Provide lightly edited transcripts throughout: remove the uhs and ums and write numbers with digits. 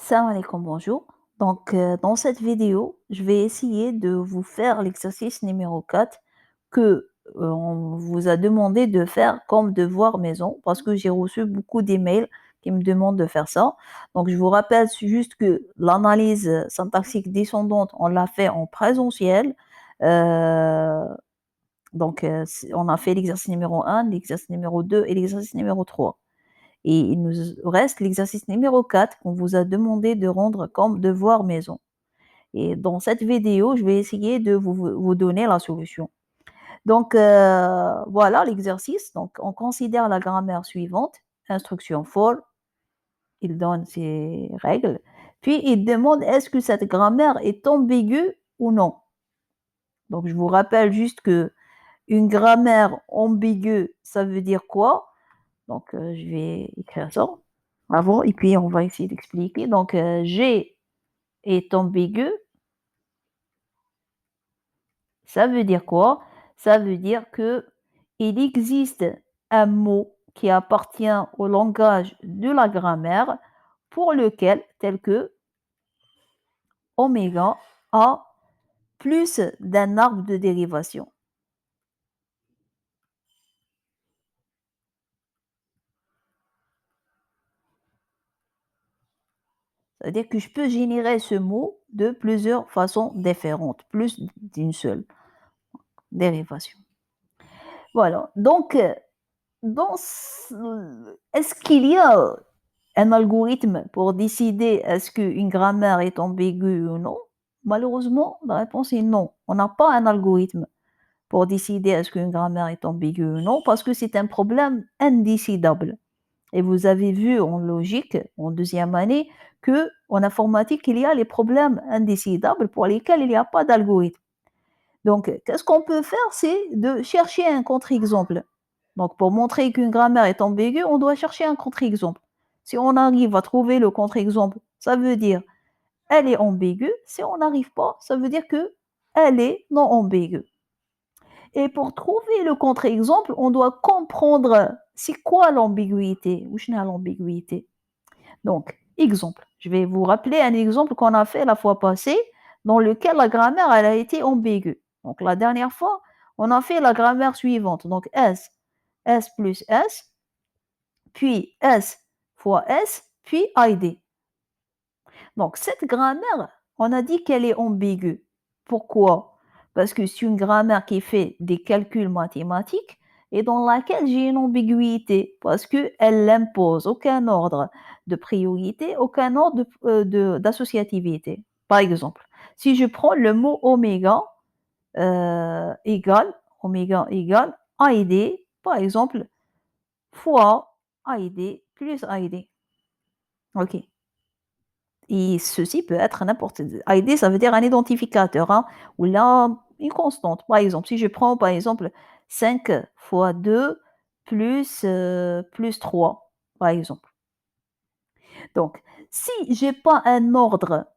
Salam alaikum, bonjour. Dans cette vidéo, je vais essayer de vous faire l'exercice numéro 4 que on vous a demandé de faire comme devoir maison parce que j'ai reçu beaucoup d'emails qui me demandent de faire ça. Donc, je vous rappelle juste que l'analyse syntaxique descendante, on l'a fait en présentiel. Euh, on a fait l'exercice numéro 1, l'exercice numéro 2 et l'exercice numéro 3. Et il nous reste l'exercice numéro 4 qu'on vous a demandé de rendre comme devoir maison. Et dans cette vidéo, je vais essayer de vous donner la solution. Voilà l'exercice. Donc, on considère la grammaire suivante. Instruction for, il donne ses règles. Puis, il demande est-ce que cette grammaire est ambiguë ou non. Donc, je vous rappelle juste que une grammaire ambiguë, ça veut dire quoi? Je vais écrire ça avant et puis on va essayer d'expliquer. G est ambigu, ça veut dire quoi? Ça veut dire que il existe un mot qui appartient au langage de la grammaire pour lequel, tel que oméga, a plus d'un arbre de dérivation. C'est-à-dire que je peux générer ce mot de plusieurs façons différentes, plus d'une seule dérivation. Voilà. Dans ce est-ce qu'il y a un algorithme pour décider est-ce qu'une grammaire est ambiguë ou non? Malheureusement, la réponse est non. On n'a pas un algorithme pour décider est-ce qu'une grammaire est ambiguë ou non, parce que c'est un problème indécidable. Et vous avez vu en logique, en deuxième année, que en informatique, il y a les problèmes indécidables pour lesquels il n'y a pas d'algorithme. Donc, qu'est-ce qu'on peut faire? C'est de chercher un contre-exemple. Donc, pour montrer qu'une grammaire est ambiguë, on doit chercher un contre-exemple. Si on arrive à trouver le contre-exemple, ça veut dire elle est ambiguë. Si on n'arrive pas, ça veut dire que elle est non ambiguë. Et pour trouver le contre-exemple, on doit comprendre c'est quoi l'ambiguïté. Ou l'ambiguïté. Donc, exemple. Je vais vous rappeler un exemple qu'on a fait la fois passée, dans lequel la grammaire elle a été ambiguë. Donc, la dernière fois, on a fait la grammaire suivante. Donc, S plus S, puis S fois S, puis ID. Donc, cette grammaire, on a dit qu'elle est ambiguë. Pourquoi? Parce que c'est une grammaire qui fait des calculs mathématiques et dans laquelle j'ai une ambiguïté parce qu'elle n'impose aucun ordre de priorité, aucun ordre d'associativité. Par exemple, si je prends le mot oméga oméga égale ID, par exemple, fois ID plus ID. OK. Et ceci peut être n'importe ID, ça veut dire un identificateur, hein, ou là, une constante. Par exemple, si je prends, par exemple, 5 fois 2 plus 3, par exemple. Donc, si j'ai pas un ordre,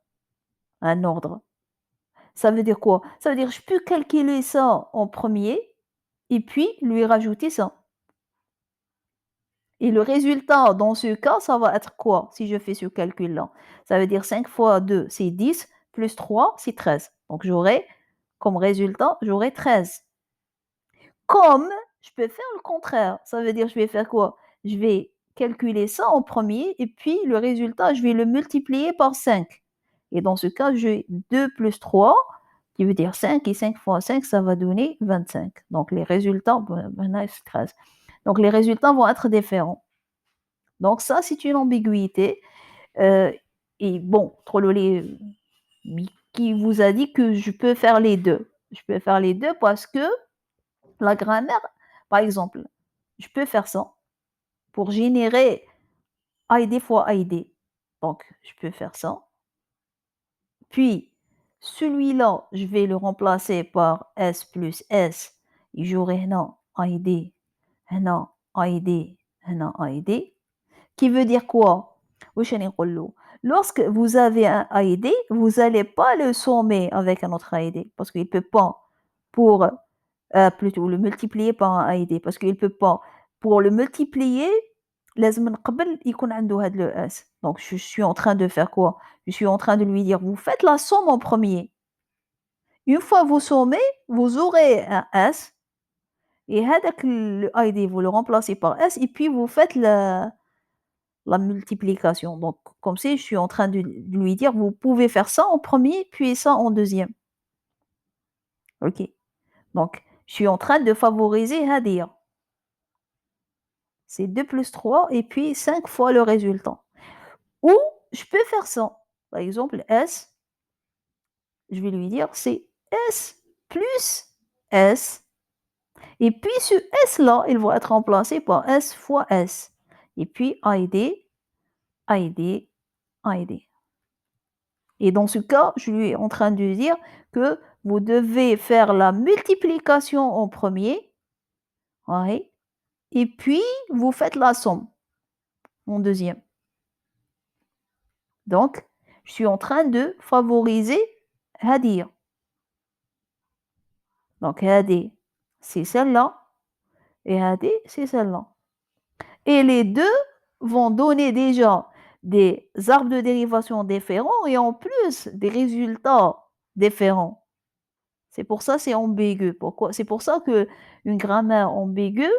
ça veut dire quoi? Ça veut dire je peux calculer ça en premier et puis lui rajouter ça. Et le résultat dans ce cas, ça va être quoi si je fais ce calcul-là? Ça veut dire 5 fois 2, c'est 10, plus 3, c'est 13. Donc j'aurai comme résultat, j'aurai 13. Comme je peux faire le contraire, ça veut dire je vais faire quoi? Je vais calculer ça en premier et puis le résultat, je vais le multiplier par 5. Et dans ce cas, j'ai 2 plus 3 qui veut dire 5 et 5 fois 5, ça va donner 25. Donc les résultats, maintenant c'est 13. Donc les résultats vont être différents. Donc ça, c'est une ambiguïté. Heu et bon, Trololé, qui vous a dit que je peux faire les 2. Je peux faire les 2 parce que la grammaire par exemple, je peux faire ça pour générer ID fois ID. Donc je peux faire ça. Puis celui-là, je vais le remplacer par S plus S et j'aurai هنا ID, هنا ID, هنا ID. Qui veut dire quoi? واش راني نقول له؟ Lorsque vous avez un ID, vous n'allez pas le sommer avec un autre ID parce qu'il ne peut pas pour plutôt le multiplier par un ID parce qu'il ne peut pas. Pour le multiplier, لازم من قبل يكون عنده هاد le S. Donc je suis en train de faire quoi? Je suis en train de lui dire: «Vous faites la somme en premier. Une fois vous sommez, vous aurez un S et هذاك le ID vous le remplacez par S et puis vous faites la multiplication». Donc comme si je suis en train de lui dire: «Vous pouvez faire ça en premier puis ça en deuxième». OK. Donc je suis en train de favoriser هادية. C'est 2 plus 3 et puis 5 fois le résultat. Ou je peux faire ça. Par exemple, S, je vais lui dire c'est S plus S. Et puis ce S-là, il va être remplacé par S fois S. Et puis ID, ID, ID. Et dans ce cas, je lui suis en train de dire que vous devez faire la multiplication en premier, ouais, et puis vous faites la somme en deuxième. Donc, je suis en train de favoriser Hadir. Donc, Hadi, c'est celle-là, et Hadi, c'est celle-là. Et les deux vont donner déjà des arbres de dérivation différents et en plus des résultats différents. C'est pour ça que c'est ambigu. Pourquoi? C'est pour ça qu'une grammaire ambiguë,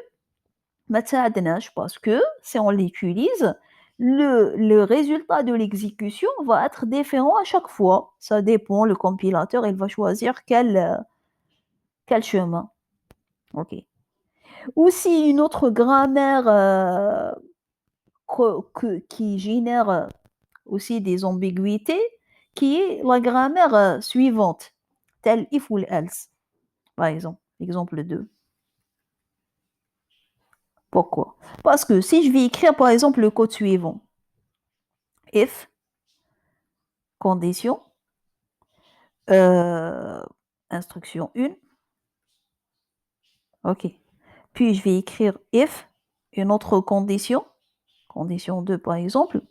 ما تساعدناش parce que si on l'utilise, le résultat de l'exécution va être différent à chaque fois. Ça dépend, le compilateur, il va choisir quel chemin. OK. Aussi une autre grammaire, qui génère aussi des ambiguïtés, qui est la grammaire, suivante, telle if ou else, par exemple. Exemple 2. Pourquoi? Parce que si je vais écrire, par exemple, le code suivant, if, condition, instruction 1, OK. Puis je vais écrire if, une autre condition, condition 2 par exemple,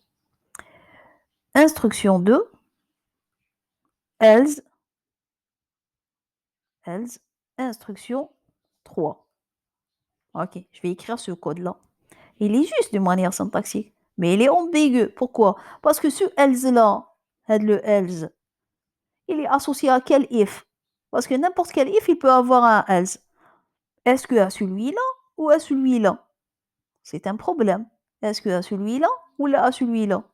instruction 2, else, else, instruction 3. OK, je vais écrire ce code-là. Il est juste de manière syntaxique, mais il est ambigu. Pourquoi? Parce que ce else-là, le else, il est associé à quel if? Parce que n'importe quel if, il peut avoir un else. Est-ce que à celui-là ou à celui-là? C'est un problème. Est-ce que à celui-là ou là à celui-là?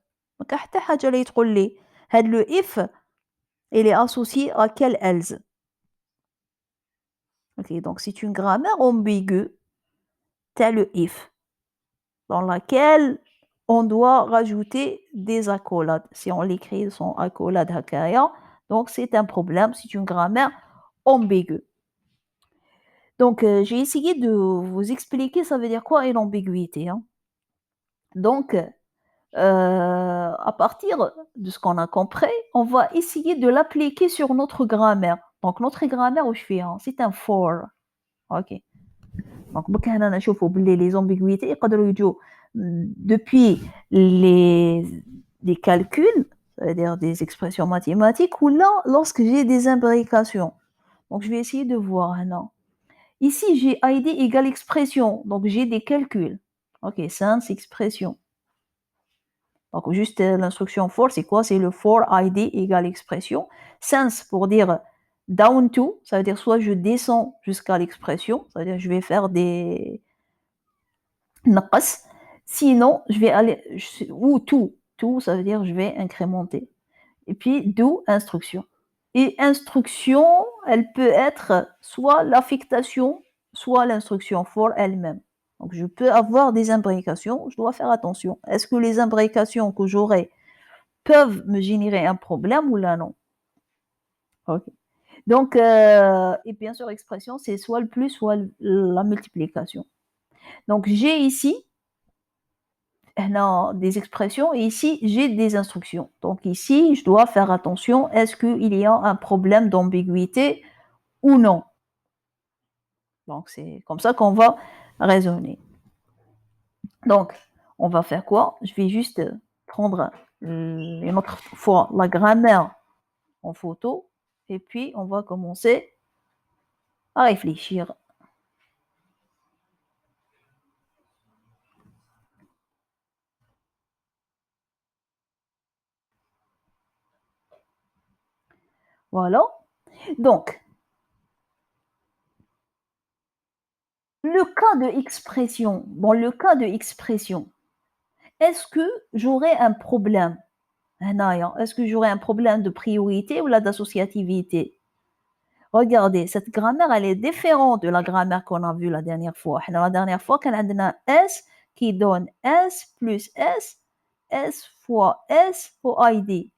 ما كاين حتى حاجة اللي تقول لي هاد le if il est associé à quel else? OK, donc c'est une grammaire ambiguë, tel le if, dans laquelle on doit rajouter des accolades. Si on l'écrit sans accolade hakaya, donc c'est un problème, c'est une grammaire ambiguë. Donc, j'ai essayé de vous expliquer ça veut dire quoi une ambiguïté, hein. Donc, à partir de ce qu'on a compris, on va essayer de l'appliquer sur notre grammaire. Donc notre grammaire واش فيها؟ C'est un for. OK. Donc دوكا هنا نشوفوا باللي les ambiguïtés يقدروا يجوا depuis les calculs, c'est-à-dire des expressions mathématiques ou là lorsque j'ai des imprécations. Donc je vais essayer de voir هنا. Ici j'ai id égale expression, donc j'ai des calculs. OK, sense expression. Donc juste l'instruction for, c'est quoi? C'est le for id égale expression. Since pour dire down to, ça veut dire soit je descends jusqu'à l'expression, ça veut dire je vais faire des نقص. Sinon, je vais aller ou to, ça veut dire je vais incrémenter. Et puis do, instruction. Et instruction, elle peut être soit l'affectation, soit l'instruction for elle-même. Donc je peux avoir des imprécations, je dois faire attention. Est-ce que les imprécations que j'aurai peuvent me générer un problème ou là non? OK. Donc, et bien sûr, expression, c'est soit le plus, soit la multiplication. Donc, j'ai ici non, des expressions et ici, j'ai des instructions. Donc, ici, je dois faire attention, est-ce qu'il y a un problème d'ambiguïté ou non? Donc, c'est comme ça qu'on va raisonner. Donc, on va faire quoi? Je vais juste prendre une autre fois la grammaire en photo et puis on va commencer à réfléchir. Voilà. Donc, dans le cas de expression, est-ce que j'aurais un problème هنايا est-ce que j'aurais un problème de priorité ou d'associativité? Regardez, cette grammaire, elle est différente de la grammaire qu'on a vue la dernière fois. La dernière fois, كان عندنا S qui donne S plus S, S fois S au ID.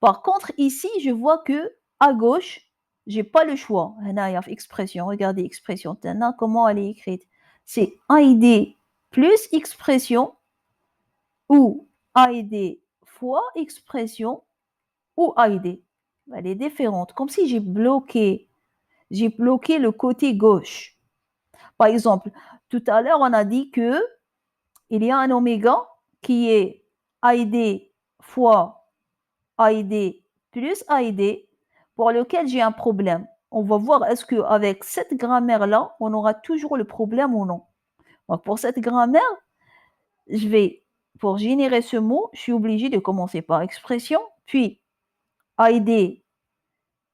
Par contre, ici, je vois que à gauche, j'ai pas le choix. هنايا في expression, regardez expression تاعنا comment elle est écrite. C'est ID plus expression ou ID fois expression ou ID. Elle est différente. Comme si j'ai bloqué le côté gauche. Par exemple, tout à l'heure, on a dit que il y a un oméga qui est ID fois ID plus ID pour lequel j'ai un problème. On va voir est-ce qu'avec cette grammaire-là, on aura toujours le problème ou non. Donc, pour cette grammaire, je vais, pour générer ce mot, je suis obligée de commencer par expression, puis ID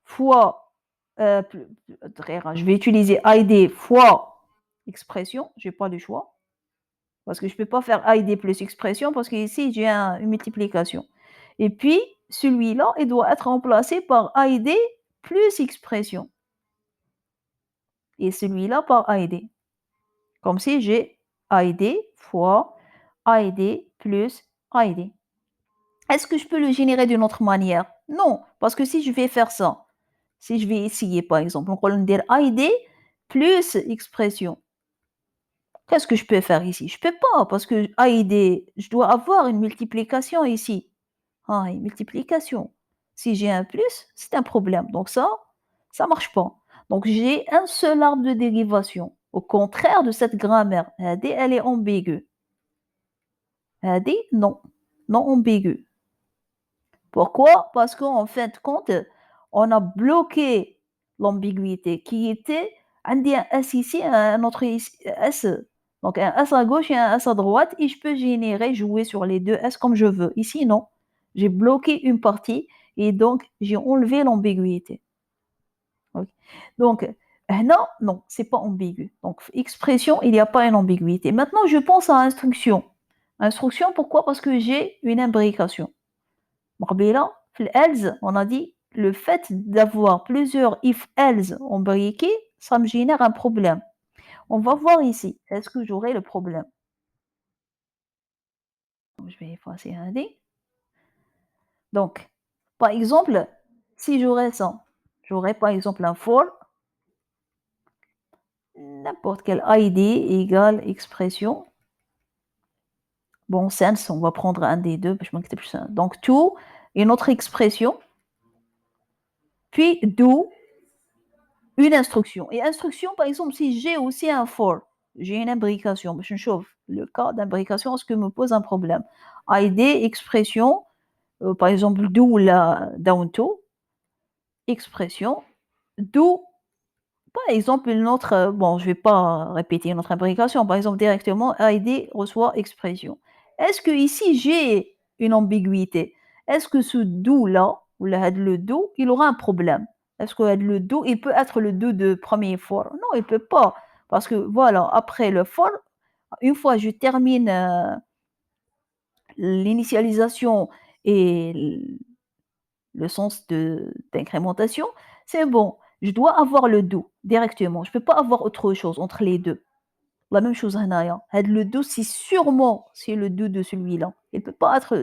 fois, je vais utiliser ID fois expression, je n'ai pas le choix, parce que je ne peux pas faire ID plus expression, parce qu'ici, j'ai une multiplication. Et puis, celui-là, il doit être remplacé par ID plus expression. Et celui-là par ID. Comme si j'ai ID fois ID plus ID. Est-ce que je peux le générer d'une autre manière? Non, parce que si je vais faire ça, si je vais essayer par exemple, on va dire ID plus expression. Qu'est-ce que je peux faire ici? Je peux pas parce que ID, je dois avoir une multiplication ici. Ah, une multiplication. Si j'ai un plus, c'est un problème. Donc ça marche pas. Donc j'ai un seul arbre de dérivation. Au contraire de cette grammaire. هذه, elle est ambiguë. هذه, non. Non ambiguë. Pourquoi? Parce qu'en fin de compte, on a bloqué l'ambiguïté qui était عندي un S ici, un autre S. Donc un S à gauche et un S à droite et je peux générer, jouer sur les deux S comme je veux. Ici, non. J'ai bloqué une partie et donc j'ai enlevé l'ambiguïté. Ok. Donc, non, non, c'est pas ambigu. Donc, expression, il n'y a pas une ambiguïté. Maintenant, je pense à instruction. Instruction, pourquoi? Parce que j'ai une imbrication. مقبلة في الelse, on a dit le fait d'avoir plusieurs if else embriqués, ça me génère un problème. On va voir ici, est-ce que j'aurai le problème? Je vais effacer un D. Donc, par exemple, si j'aurais ça, j'aurais par exemple un for, n'importe quel ID égale expression. Bon, sense, on va prendre un des deux, je m'inquiète plus ça. Donc, to, une autre expression, puis do, une instruction. Et instruction, par exemple, si j'ai aussi un for, j'ai une imbrication, je chauffe. Le cas d'imbrication, est-ce que me pose un problème? ID, expression, par exemple, do la down to, expression, do, par exemple, une autre, bon, je ne vais pas répéter une autre imbrication, par exemple, directement, ID reçoit expression. Est-ce que ici j'ai une ambiguïté? Est-ce que ce do-là, ou le do, il aura un problème? Est-ce que le do, il peut être le do de premier for? Non, il ne peut pas. Parce que voilà, après le for, une fois je termine l'initialisation et le sens d'incrémentation, c'est bon. Je dois avoir le do directement. Je ne peux pas avoir autre chose entre les deux. La même chose هنايا. Le do, c'est le do de celui-là. Il ne peut pas être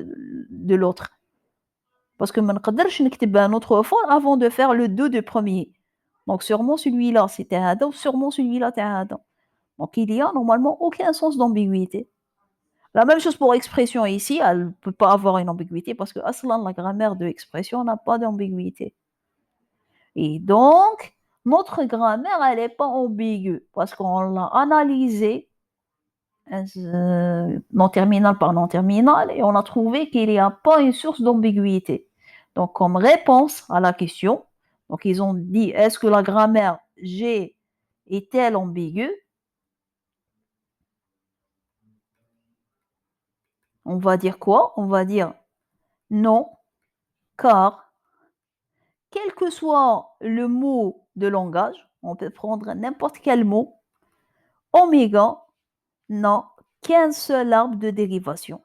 de l'autre. Parce que ما نقدرش نكتب un autre for avant de faire le do de premier. Donc sûrement celui-là c'était هذا ou sûrement celui-là تاع هذا. Donc il y a normalement aucun sens d'ambiguïté. La même chose pour expression ici, elle ne peut pas avoir une ambiguïté parce que أصلا la grammaire de expression n'a pas d'ambiguïté. Et donc, notre grammaire, elle n'est pas ambiguë parce qu'on l'a analysée non terminal par non terminal et on a trouvé qu'il n'y a pas une source d'ambiguïté. Donc, comme réponse à la question, donc ils ont dit est-ce que la grammaire G est-elle ambiguë? On va dire quoi? On va dire non, car quel que soit le mot de langage, on peut prendre n'importe quel mot, oméga n'a qu'un seul arbre de dérivation.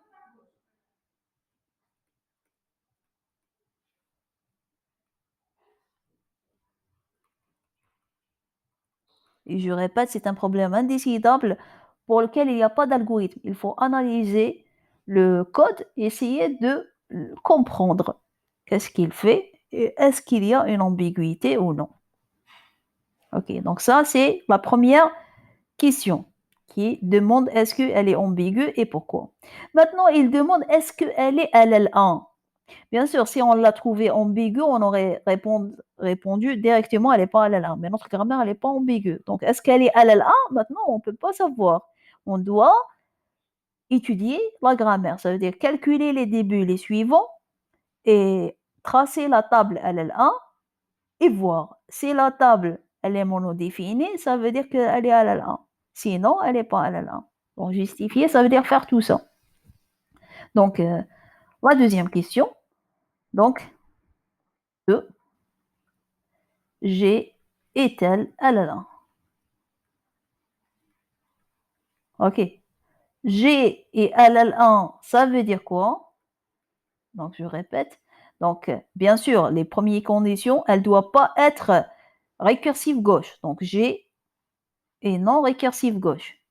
Et je répète, c'est un problème indécidable pour lequel il n'y a pas d'algorithme. Il faut analyser le code et essayer de comprendre qu'est-ce qu'il fait et est-ce qu'il y a une ambiguïté ou non. Ok, donc ça, c'est la première question qui demande est-ce qu'elle est ambiguë et pourquoi. Maintenant, il demande est-ce qu'elle est LL1. Bien sûr, si on l'a trouvée ambiguë, on aurait répondu directement elle n'est pas LL1. Mais notre grammaire, elle n'est pas ambiguë. Donc, est-ce qu'elle est LL1? Maintenant, on ne peut pas savoir. On doit étudier la grammaire. Ça veut dire calculer les débuts, les suivants, et tracer la table LL1 et voir. Si la table, elle est monodéfinie, ça veut dire qu'elle est LL1. Sinon, elle n'est pas LL1. Donc, justifier, ça veut dire faire tout ça. Donc, la deuxième question, donc, de G est-elle LL1? Ok. G et LL1, ça veut dire quoi? Donc, je répète. Donc, bien sûr, les premières conditions, elle ne doit pas être récursive gauche. Donc, G est non récursive gauche.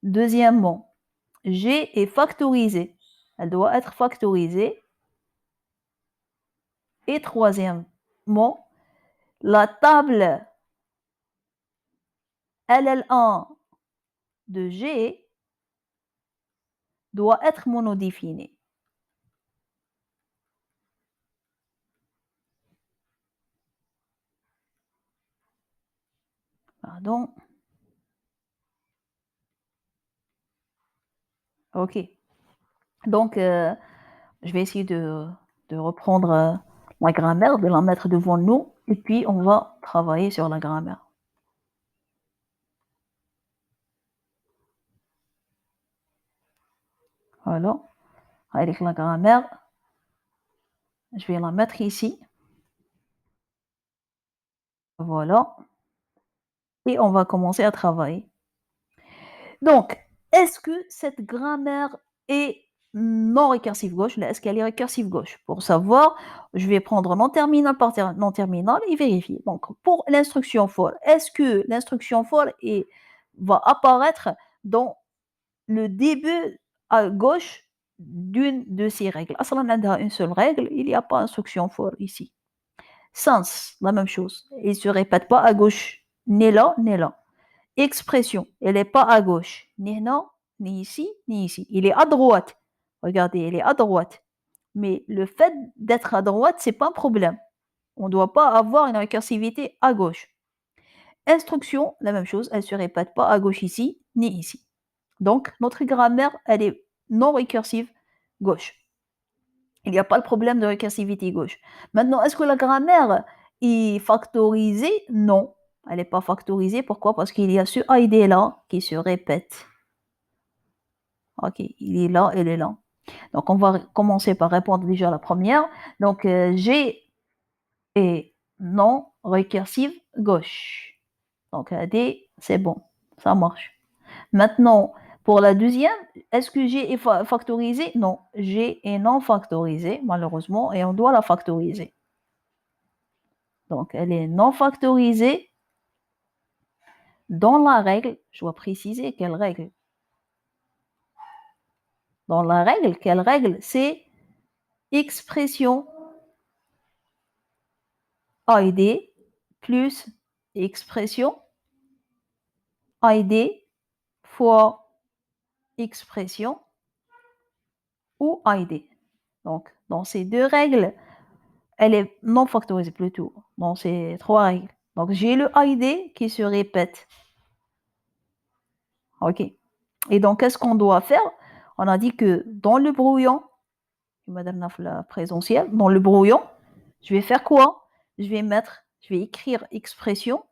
Deuxièmement, G est factorisée. Elle doit être factorisée. Et troisièmement, la table LL1 de G doit être monodéfinie. Pardon. Ok. Donc, je vais essayer de reprendre la grammaire, de la mettre devant nous, et puis on va travailler sur la grammaire. Voilà. Avec la grammaire, je vais la mettre ici. Voilà. Et on va commencer à travailler. Donc, est-ce que cette grammaire est non récursive gauche? Est-ce qu'elle est récursive gauche? Pour savoir, je vais prendre non terminal par non terminal et vérifier. Donc, pour l'instruction for, est-ce que l'instruction for va apparaître dans le début à gauche d'une de ces règles? Aslan a une seule règle, il n'y a pas instruction for ici. Sens, la même chose. Il ne se répète pas à gauche, ni là, ni là. Expression, elle n'est pas à gauche, ni là, ni ici, ni ici. Il est à droite. Regardez, il est à droite. Mais le fait d'être à droite, c'est pas un problème. On ne doit pas avoir une récursivité à gauche. Instruction, la même chose, elle ne se répète pas à gauche ici, ni ici. Donc, notre grammaire, elle est non récursive gauche. Il n'y a pas le problème de récursivité gauche. Maintenant, est-ce que la grammaire est factorisée? Non, elle n'est pas factorisée. Pourquoi? Parce qu'il y a ce ID là qui se répète. Ok, il est là, elle est là. Donc, on va commencer par répondre déjà à la première. Donc, G est non récursive gauche. Donc, D, c'est bon, ça marche. Maintenant, pour la deuxième, est-ce que G est factorisé? Non, G est non factorisé, malheureusement, et on doit la factoriser. Donc, elle est non factorisée dans la règle. Je dois préciser quelle règle. Dans la règle, quelle règle? C'est expression ID plus expression ID fois expression ou ID. Donc, dans ces deux règles, elle est non factorisée plutôt, dans ces trois règles. Donc, j'ai le ID qui se répète. OK. Et donc, qu'est-ce qu'on doit faire? On a dit que dans le brouillon, Madame Naf la présentielle, dans le brouillon, je vais faire quoi? Je vais écrire expression,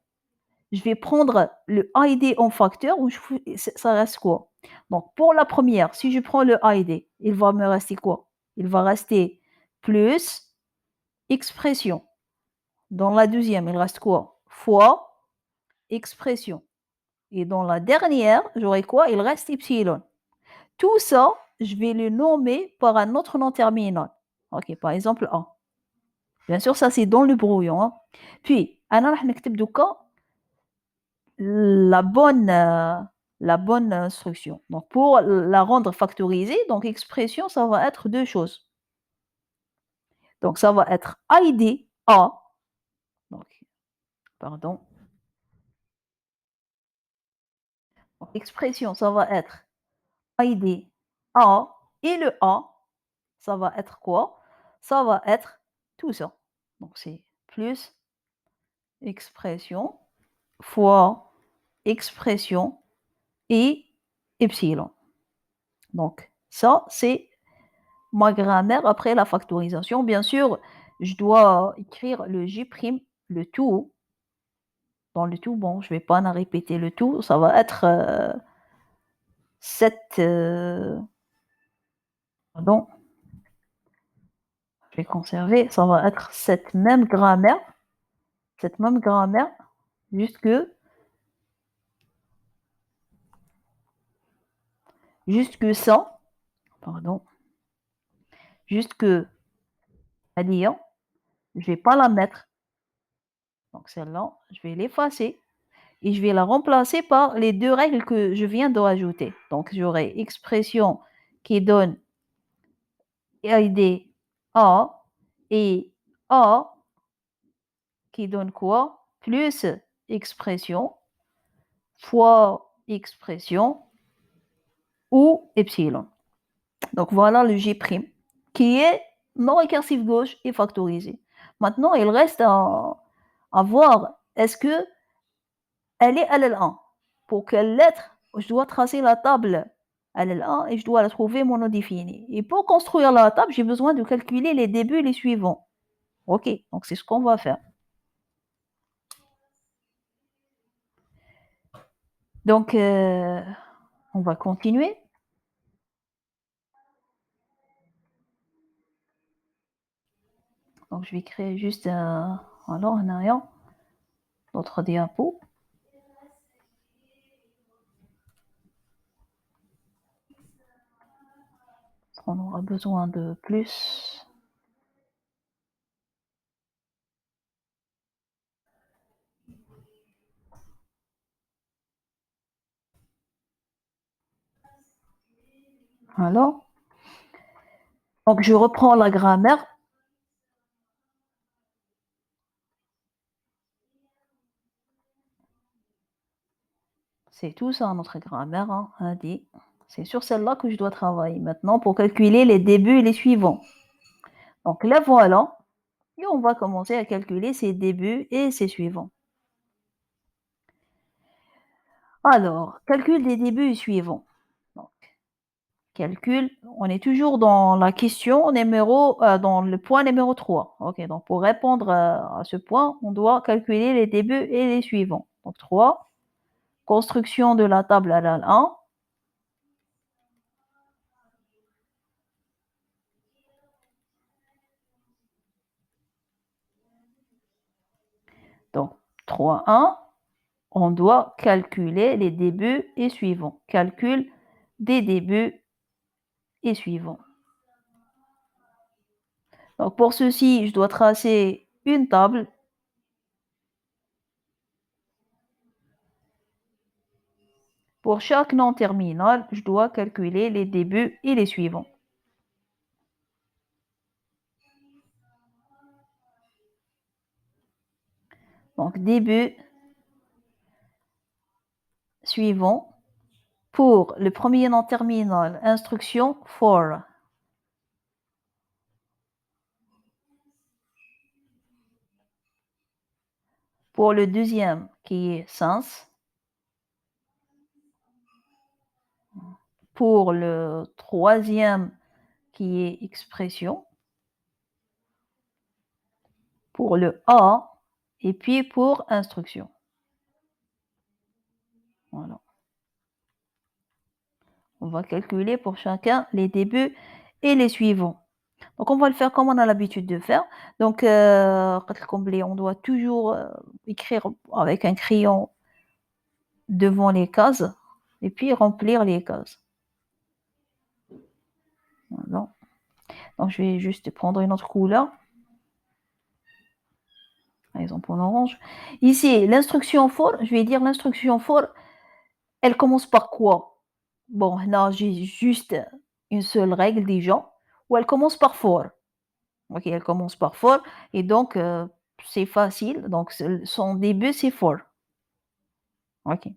je vais prendre le ID en facteur, ça reste quoi? Donc, pour la première, si je prends le ID, il va me rester quoi? Il va rester plus expression. Dans la deuxième, il reste quoi? Fois, expression. Et dans la dernière, j'aurai quoi? Il reste epsilon. Tout ça, je vais le nommer par un autre nom terminal. OK, par exemple A. Bien sûr, ça c'est dans le brouillon, hein. Puis أنا راح نكتب دوكا la bonne, la bonne instruction. Donc pour la rendre factorisée, donc expression, ça va être 2 choses. Donc ça va être ID A, donc pardon, donc expression, ça va être ID A et le A, ça va être quoi? Ça va être tout ça. Donc c'est plus expression fois expression et epsilon. Donc ça, c'est ma grammaire après la factorisation. Bien sûr, je dois écrire le J', le tout. Dans le tout, bon, je vais pas en répéter le tout. Ça va être 7. Pardon, je vais conserver. Ça va être cette même grammaire, jusque, jusque ça. Pardon, jusque à dire, je vais pas la mettre. Donc celle-là, je vais l'effacer et je vais la remplacer par les 2 règles que je viens de rajouter. Donc j'aurai expression qui donne ID A et A qui donne quoi? Plus expression fois expression ou epsilon. Donc voilà le J' qui est non récursif gauche et factorisé. Maintenant, il reste à voir est-ce que elle est LL1. Pour quelle lettre je dois tracer la table LL1 et je dois la trouver monodéfinie. Et pour construire la table, j'ai besoin de calculer les débuts et les suivants. OK, donc c'est ce qu'on va faire. Donc, on va continuer. Donc, je vais créer juste alors un arrière, notre diapo. On aura besoin de plus. Alors, donc je reprends la grammaire. C'est tout ça, notre grammaire, hein, dit. C'est sur celle-là que je dois travailler maintenant pour calculer les débuts et les suivants. Donc là, voilà. Et on va commencer à calculer ses débuts et ses suivants. Alors, calcul des débuts et suivants. Donc, calcul, on est toujours dans la question numéro, dans le point numéro 3. OK, donc pour répondre à ce point, on doit calculer les débuts et les suivants. Donc 3, construction de la table à la 1. Donc 3.1, on doit calculer les débuts et suivants. Calcul des débuts et suivants. Donc pour ceci, je dois tracer une table. Pour chaque nom terminal, je dois calculer les débuts et les suivants. Donc début, suivant. Pour le premier nom terminal, instruction for. Pour le deuxième, qui est sens. Pour le troisième, qui est expression. Pour le A, et puis pour instruction. Voilà. On va calculer pour chacun les débuts et les suivants. Donc, on va le faire comme on a l'habitude de faire. Donc, on doit toujours écrire avec un crayon devant les cases et puis remplir les cases. Voilà. Donc, je vais juste prendre une autre couleur. Par exemple, en orange. Ici, l'instruction for, je vais dire l'instruction for, elle commence par quoi? Bon, là, j'ai juste une seule règle déjà, où elle commence par for. Ok, elle commence par for, et donc, c'est facile. Donc, son début, c'est for. Ok.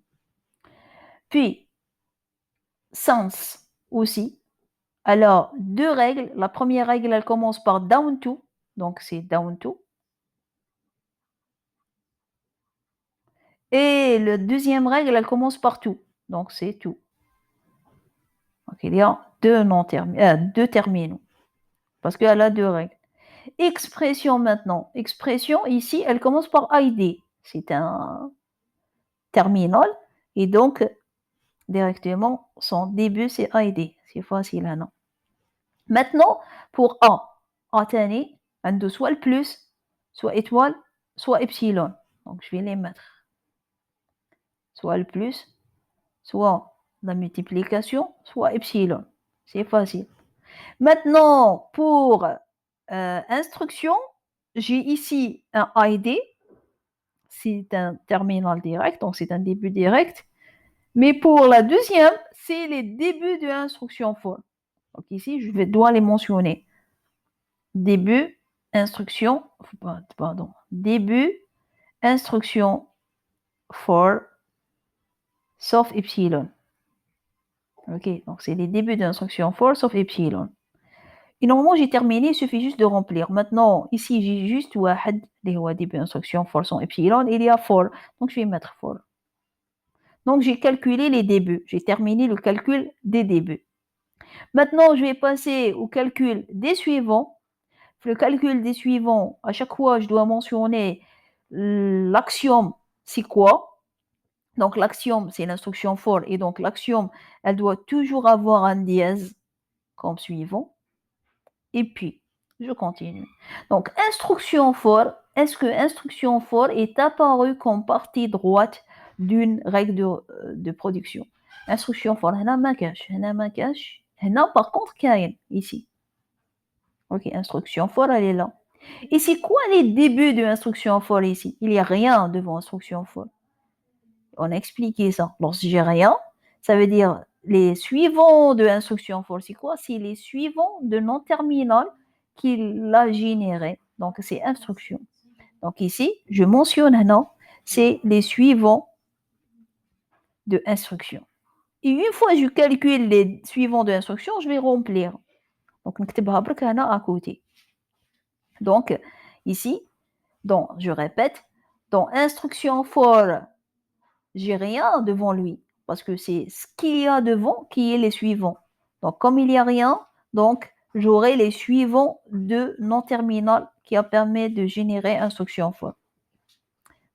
Puis, since aussi. Alors, deux règles. La première règle, elle commence par down to. Donc, c'est down to. Et la deuxième règle, elle commence par to. Donc, c'est to. Donc, il y a deux terminaux. Parce qu'elle a deux règles. Expression maintenant. Expression, ici, elle commence par ID. C'est un terminal. Et donc, directement, son début, c'est ID. C'est facile, hein, non? Maintenant, pour A, Atani, عنده soit le plus, soit étoile, soit epsilon. Donc, je vais les mettre. Soit le plus, soit la multiplication, soit epsilon. C'est facile. Maintenant, pour instruction, j'ai ici un ID. C'est un terminal direct, donc c'est un début direct. Mais pour la deuxième, c'est les débuts de l'instruction for. Donc ici, je dois les mentionner. Début, instruction, pardon, début, instruction for, sauf epsilon. Ok, donc c'est les débuts d'instruction for, sauf epsilon. Et normalement, j'ai terminé, il suffit juste de remplir. Maintenant, ici, j'ai juste واحد اللي هو début instruction for sans epsilon, il y a for. Donc, je vais mettre for. Donc, j'ai calculé les débuts. J'ai terminé le calcul des débuts. Maintenant, je vais passer au calcul des suivants. Le calcul des suivants, à chaque fois, je dois mentionner l'axiome, c'est quoi? Donc, l'axiome, c'est l'instruction for. Et donc, l'axiome, elle doit toujours avoir un dièse comme suivant. Et puis, je continue. Donc, instruction for, est-ce que instruction for est apparue comme partie droite d'une règle de production? Instruction for, هنا ما كاش. هنا par contre كاين ici. Ok, instruction for, elle est là. Et c'est quoi les débuts de instruction for ici? Il n'y a rien devant instruction for. On a expliqué ça. Lorsque j'ai rien, ça veut dire les suivants de instruction for, c'est quoi? C'est les suivants de non-terminal qu'il a généré. Donc, c'est instruction. Donc, ici, je mentionne non, c'est les suivants de instruction. Et une fois que je calcule les suivants de instruction, je vais remplir. Donc, نكتبها برك هنا à côté. Donc, ici, je répète, dans instruction for, j'ai rien devant lui, parce que c'est ce qu'il y a devant qui est les suivants. Donc, comme il n'y a rien, donc j'aurai les suivants de non-terminal qui a permis de générer instruction for.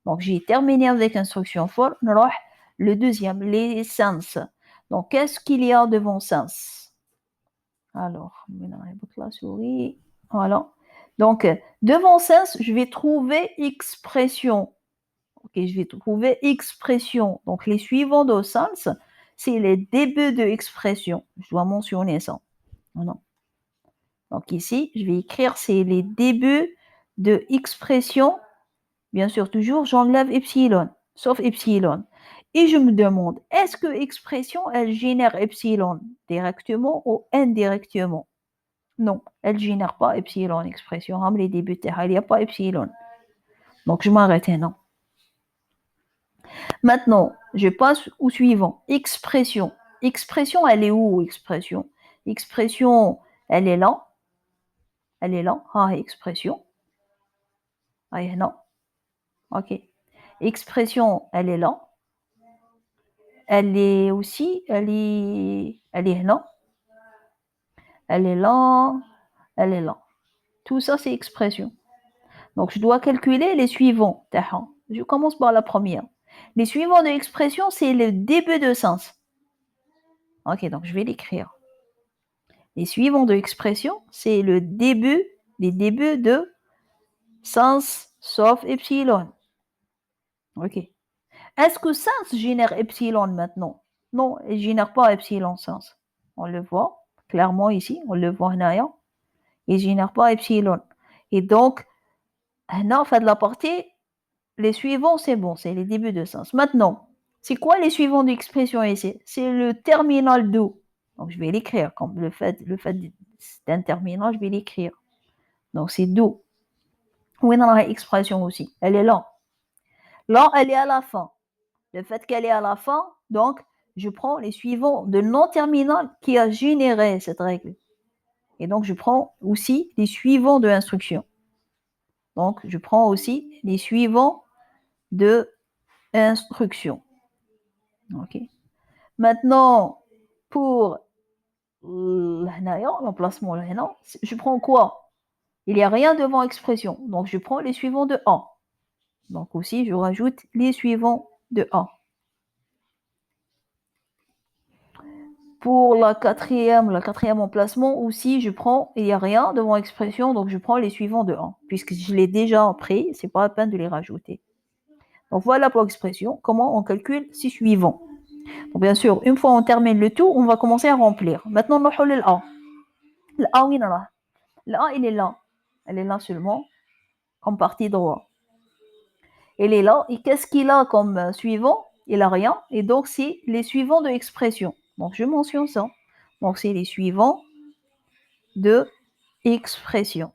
Donc, j'ai terminé avec instruction for. Le deuxième, les sens. Donc, qu'est-ce qu'il y a devant sens? Alors, la souris. Voilà. Donc, devant sens, je vais trouver expression. Ok, je vais trouver expression. Donc, les suivants de sens, c'est les débuts de expression. Je dois mentionner ça. Voilà. Donc, ici, je vais écrire, c'est les débuts de expression. Bien sûr, toujours, j'enlève epsilon, sauf epsilon. Et je me demande, est-ce que expression, elle génère epsilon directement ou indirectement? Non, elle ne génère pas epsilon expression. Les débuts, il n'y a pas epsilon. Donc, je m'arrête non. Maintenant, je passe au suivant. Expression. Expression, elle est où, expression? Expression, elle est là. Elle est là. Ah, expression. Ah, non. OK. Expression, elle est là. Elle est aussi, elle est là. Elle est là. Elle est là. Tout ça, c'est expression. Donc, je dois calculer les suivants. Je commence par la première. Les suivants de l'expression, c'est le début de sens. Ok, donc je vais l'écrire. Les suivants de l'expression, c'est les débuts de sens sauf epsilon. Ok. Est-ce que sens génère epsilon maintenant? Non, il ne génère pas epsilon sens. On le voit clairement ici, on le voit là. Il ne génère pas epsilon. Et donc, là, en fait, la partie, les suivants, c'est bon, c'est les débuts de sens. Maintenant, c'est quoi les suivants d'expression ici? C'est le terminal do. Donc, je vais l'écrire comme le fait d'un terminal, je vais l'écrire. Donc, c'est do. Oui, dans l'expression aussi. Elle est là. Là, elle est à la fin. Le fait qu'elle est à la fin, donc, je prends les suivants de non-terminal qui a généré cette règle. Et donc, je prends aussi les suivants de l'instruction. Donc, je prends aussi les suivants de instruction. Ok. Maintenant, pour l'emplacement, je prends quoi? Il n'y a rien devant expression. Donc, je prends les suivants de A. Donc, aussi, je rajoute les suivants de A. Pour le quatrième emplacement aussi, il n'y a rien devant expression, donc je prends les suivants de A. Puisque je l'ai déjà pris, c'est pas la peine de les rajouter. Donc, voilà pour l'expression. Comment on calcule ces suivants? Donc, bien sûr, une fois on termine le tout, on va commencer à remplir. Maintenant, on va le A. Le A, oui, là. Le A, il est là. Elle est là seulement, comme partie droite. Elle est là. Et qu'est-ce qu'il a comme suivant? Il n'a rien. Et donc, c'est les suivants de l'expression. Donc, je mentionne ça. Donc, c'est les suivants de expression.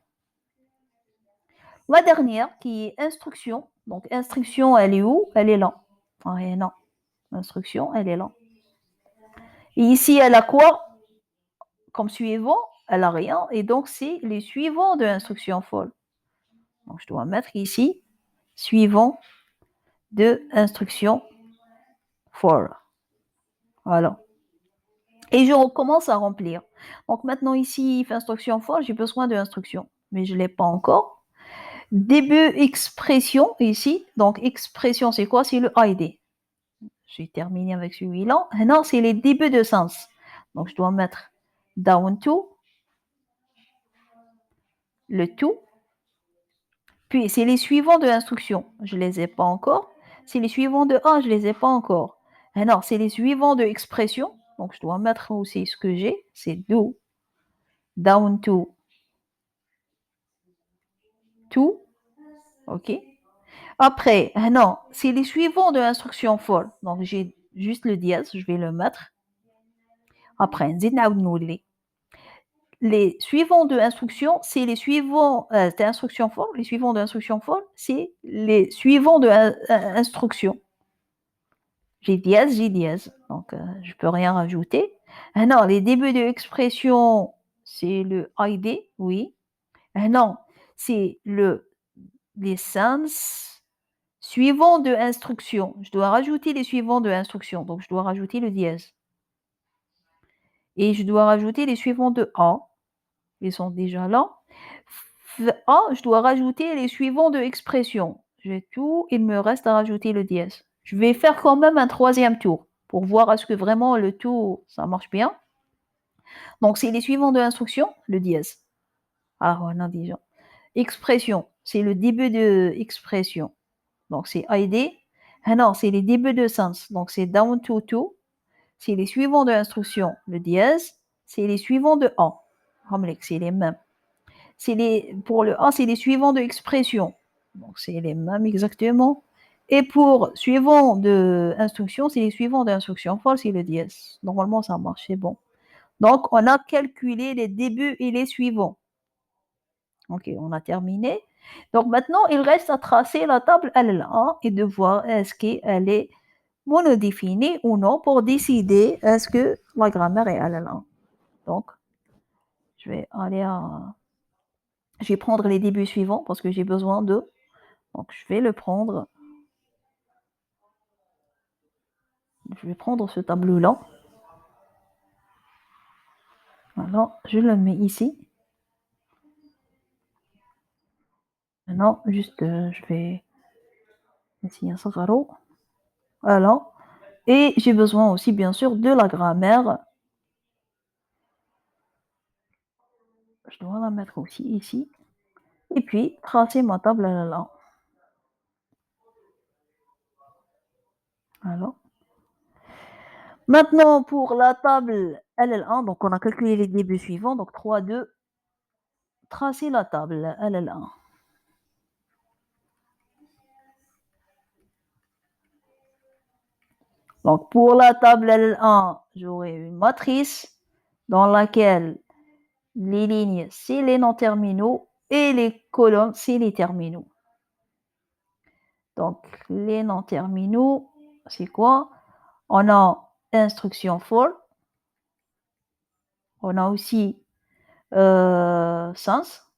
La dernière, qui est instruction. Donc, instruction, elle est où? Elle est là. Ah, non. Instruction, elle est là. Et ici, elle a quoi comme suivant? Elle n'a rien. Et donc, c'est les suivants de l'instruction folle. Donc, je dois mettre ici, suivant de instruction for. Voilà. Et je recommence à remplir. Donc maintenant ici, instruction for, j'ai besoin de instruction, mais je ne l'ai pas encore. Début expression ici. Donc expression, c'est quoi? C'est le ID. J'ai terminé avec celui-là. Non, c'est les débuts de sens. Donc je dois mettre down to, le to. Puis c'est les suivants de l'instruction. Je ne les ai pas encore. C'est les suivants de A, je ne les ai pas encore. Alors, c'est les suivants de expression. Donc, je dois mettre aussi ce que j'ai. C'est do, down to, OK. Après, non, c'est les suivants de l'instruction for. Donc, j'ai juste le dièse, je vais le mettre. Après, les suivants de instruction, c'est les suivants d'instruction for. Les suivants d'instruction for, c'est les suivants de instruction. J'ai dièse, donc je peux rien rajouter. Non, les débuts de l'expression, c'est le ID, oui. Non, c'est les sens suivants de instruction. Je dois rajouter les suivants de instruction, donc je dois rajouter le dièse. Et je dois rajouter les suivants de A. Ils sont déjà là. A, je dois rajouter les suivants de expression. J'ai tout, il me reste à rajouter le dièse. Je vais faire quand même un troisième tour pour voir est-ce que vraiment le tour, ça marche bien. Donc, c'est les suivants de l'instruction, le dièse. Ah, on a déjà. Expression, c'est le début de expression. Donc, c'est ID. Ah non, c'est les débuts de sens. Donc, c'est down to. C'est les suivants de l'instruction, le dièse. C'est les suivants de A. C'est les mêmes. Pour le A, c'est les suivants de expression. Donc, c'est les mêmes exactement. Et pour suivant de instruction, c'est les suivants d'instruction. False, c'est le dièse. Normalement, ça marche, c'est bon. Donc, on a calculé les débuts et les suivants. Ok, on a terminé. Donc, maintenant, il reste à tracer la table L1 et de voir est-ce qu'elle est monodéfinie ou non pour décider est-ce que la grammaire est L1. Donc, je vais prendre les débuts suivants parce que j'ai besoin de. Donc, je vais le prendre. Je vais prendre ce tableau-là. Alors, je le mets ici. Maintenant, juste, je vais essayer un sagaro. Voilà. Et j'ai besoin aussi, bien sûr, de la grammaire. Je dois la mettre aussi ici. Et puis, tracer ma table LL1. Alors, maintenant, pour la table LL1, donc on a calculé les débuts suivants. Donc 3, 2, tracer la table LL1. Donc pour la table LL1, j'aurai une matrice dans laquelle les lignes, c'est les non-terminaux et les colonnes, c'est les terminaux. Donc les non-terminaux, c'est quoi? On a instruction for, on a aussi sens,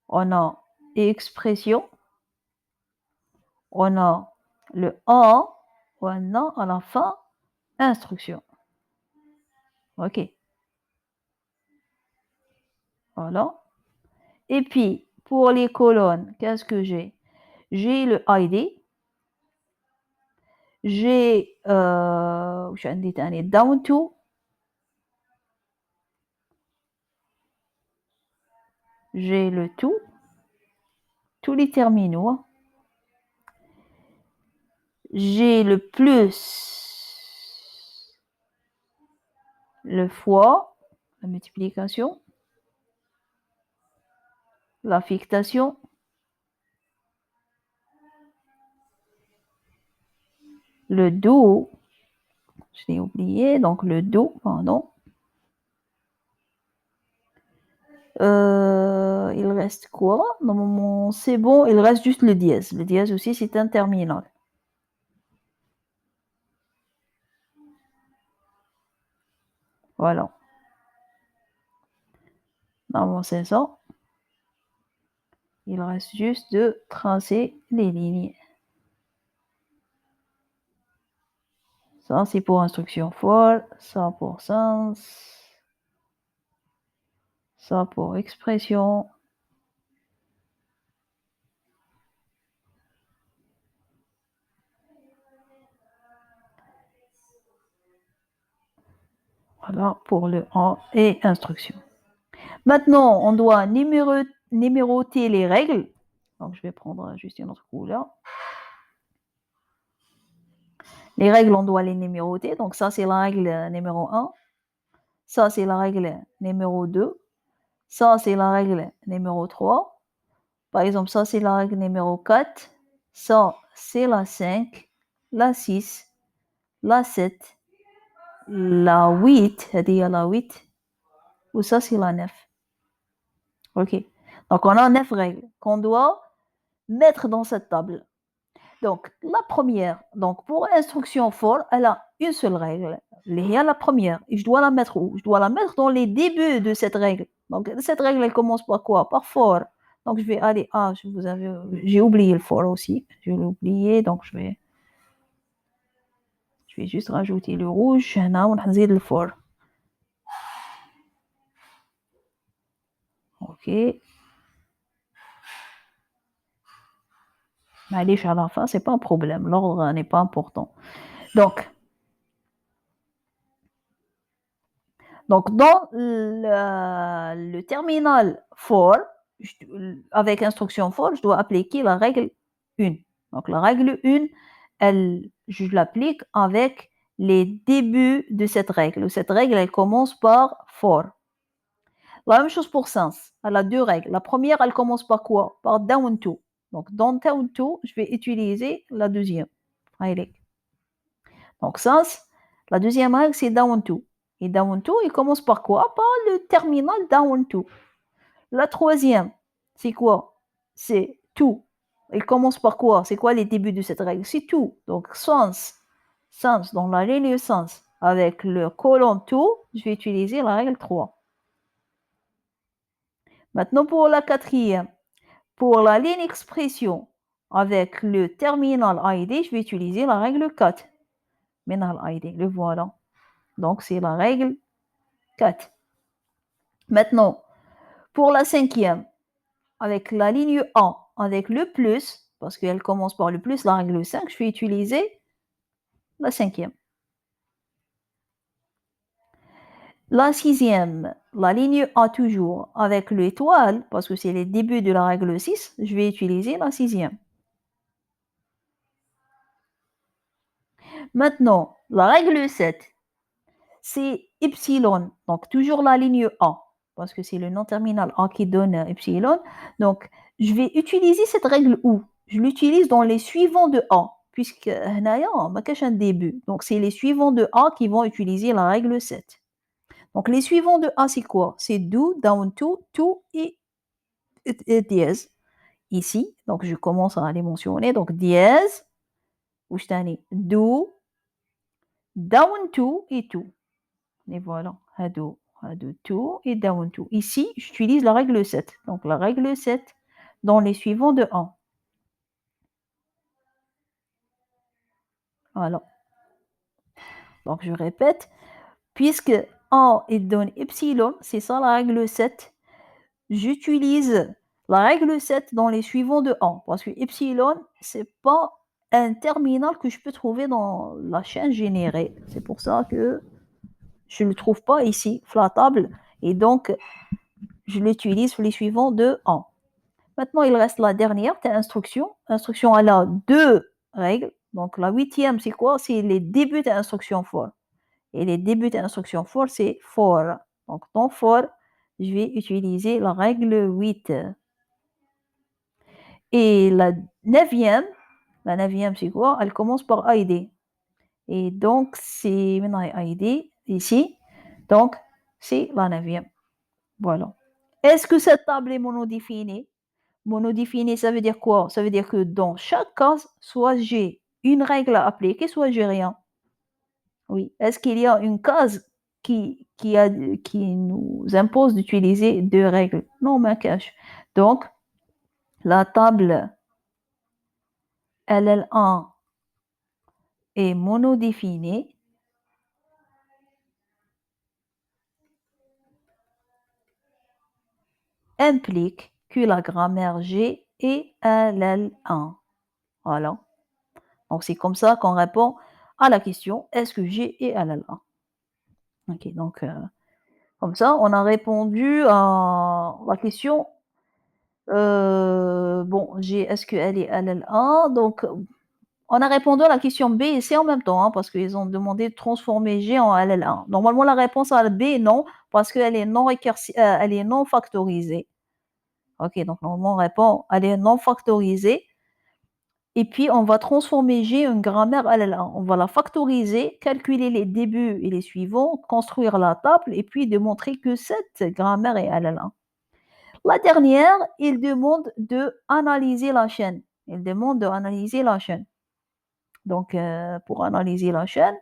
on a expression, on a le A, on a à la fin instruction. OK. Voilà. Et puis, pour les colonnes, qu'est-ce que j'ai? J'ai le ID, j'ai وش عندي تاني down to, j'ai le to, tous les terminaux, hein. J'ai le plus, le fois, la multiplication, l'affectation, le do, je l'ai oublié, donc le do, pardon. Il reste quoi? Normalement, c'est bon, il reste juste le dièse. Le dièse aussi, c'est un terminal. Voilà. Normalement, c'est ça. Il reste juste de tracer les lignes. Ça, c'est pour instruction for, ça pour sens, ça pour expression. Voilà pour le en et instruction. Maintenant, on doit numéroter les règles. Donc, je vais prendre juste une autre couleur. Les règles, on doit les numéroter. Donc, ça, c'est la règle numéro 1. Ça, c'est la règle numéro 2. Ça, c'est la règle numéro 3. Par exemple, ça, c'est la règle numéro 4. Ça, c'est la 5, la 6, la 7, la 8, c'est-à-dire la 8, ou ça, c'est la 9. OK. Donc, on a 9 règles qu'on doit mettre dans cette table. Donc, la première, donc pour instruction for, elle a une seule règle. Il y a la première. Et je dois la mettre où? Je dois la mettre dans les débuts de cette règle. Donc, cette règle, elle commence par quoi? Par for. Donc, je vais aller. Ah, j'ai oublié le for aussi. Je l'ai oublié. Donc, je vais juste rajouter le rouge. هنا ونزيد le for. OK. معليش à la fin, c'est pas un problème. L'ordre n'est pas important. Donc, dans le terminal for, avec instruction for, je dois appliquer la règle 1. Donc la règle 1, je l'applique avec les débuts de cette règle. Cette règle, elle commence par for. La même chose pour sens. Elle a deux règles. La première, elle commence par quoi? Par down to. Donc dans down to, je vais utiliser la deuxième. Donc sens, la deuxième règle, c'est down to. Et down to, il commence par quoi? Par le terminal down to. La troisième, c'est quoi? C'est to. Il commence par quoi? C'est quoi les débuts de cette règle? C'est to. Donc sens, dans la ligne sens, avec le colon to, je vais utiliser la règle 3. Maintenant pour la quatrième, pour la ligne expression, avec le terminal ID, je vais utiliser la règle 4. Minal ID, le voilà. Donc c'est la règle 4. Maintenant, pour la cinquième, avec la ligne 1, avec le plus, parce qu'elle commence par le plus, la règle 5, je vais utiliser la cinquième. La sixième, la ligne A toujours avec l'étoile, parce que c'est le début de la règle 6, je vais utiliser la sixième. Maintenant, la règle 7, c'est epsilon, donc toujours la ligne A, parce que c'est le nom terminal A qui donne epsilon. Donc, je vais utiliser cette règle où je l'utilise dans les suivants de A, puisque ma cache un début. Donc, c'est les suivants de A qui vont utiliser la règle 7. Donc, les suivants de A, c'est quoi? C'est do, down to, et dièse. Ici, donc je commence à les mentionner. Donc, dièse, ou je t'en ai do, down to et to. Et voilà, do, to et down to. Ici, j'utilise la règle 7. Donc, la règle 7 dans les suivants de 1. Voilà. Donc, je répète, puisque 1 il donne epsilon, c'est ça la règle 7. J'utilise la règle 7 dans les suivants de 1, parce que epsilon, c'est pas un terminal que je peux trouver dans la chaîne générée. C'est pour ça que je ne le trouve pas ici, flottable, et donc je l'utilise pour les suivants de 1. Maintenant, il reste la dernière, c'est instruction. Instruction, elle a deux règles. Donc, la huitième, c'est quoi? C'est les débuts d'instruction for. Et les débuts d'instruction for, c'est for. Donc, dans for, je vais utiliser la règle 8. Et la neuvième, c'est quoi? Elle commence par ID. Et donc, c'est maintenant ID ici. Donc, c'est la neuvième. Voilà. Est-ce que cette table est monodéfinie? Monodéfinie, ça veut dire quoi? Ça veut dire que dans chaque case, soit j'ai une règle à appliquer, soit j'ai rien. Oui. Est-ce qu'il y a une case qui nous impose d'utiliser deux règles? Non, ma cache. Donc, la table LL1 est monodéfinie. Implique que la grammaire G est LL1. Voilà. Donc, c'est comme ça qu'on répond à la question est-ce que G est LL1? Ok, donc comme ça, on a répondu à la question. Bon, G, est-ce qu'elle est LL1? Donc, on a répondu à la question B et C en même temps, hein, parce qu'ils ont demandé de transformer G en LL1. Normalement, la réponse à B, non, parce qu'elle est elle est non factorisée. Ok, donc normalement, on répond, elle est non factorisée. Et puis, on va transformer G en grammaire LL1. On va la factoriser, calculer les débuts et les suivants, construire la table et puis démontrer que cette grammaire est LL1. La dernière, il demande d'analyser la chaîne. Il demande d'analyser la chaîne. Donc, pour analyser la chaîne,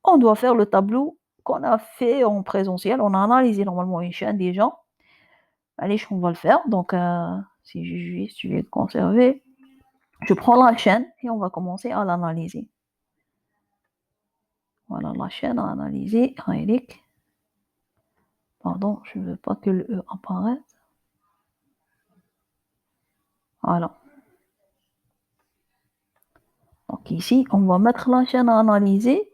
on doit faire le tableau qu'on a fait en présentiel. On a analysé normalement une chaîne déjà. Allez, on va le faire. Donc, si je vais conserver, je prends la chaîne et on va commencer à l'analyser. Voilà la chaîne à analyser. Pardon, je ne veux pas que le E apparaisse. Voilà. Donc ici, on va mettre la chaîne à analyser.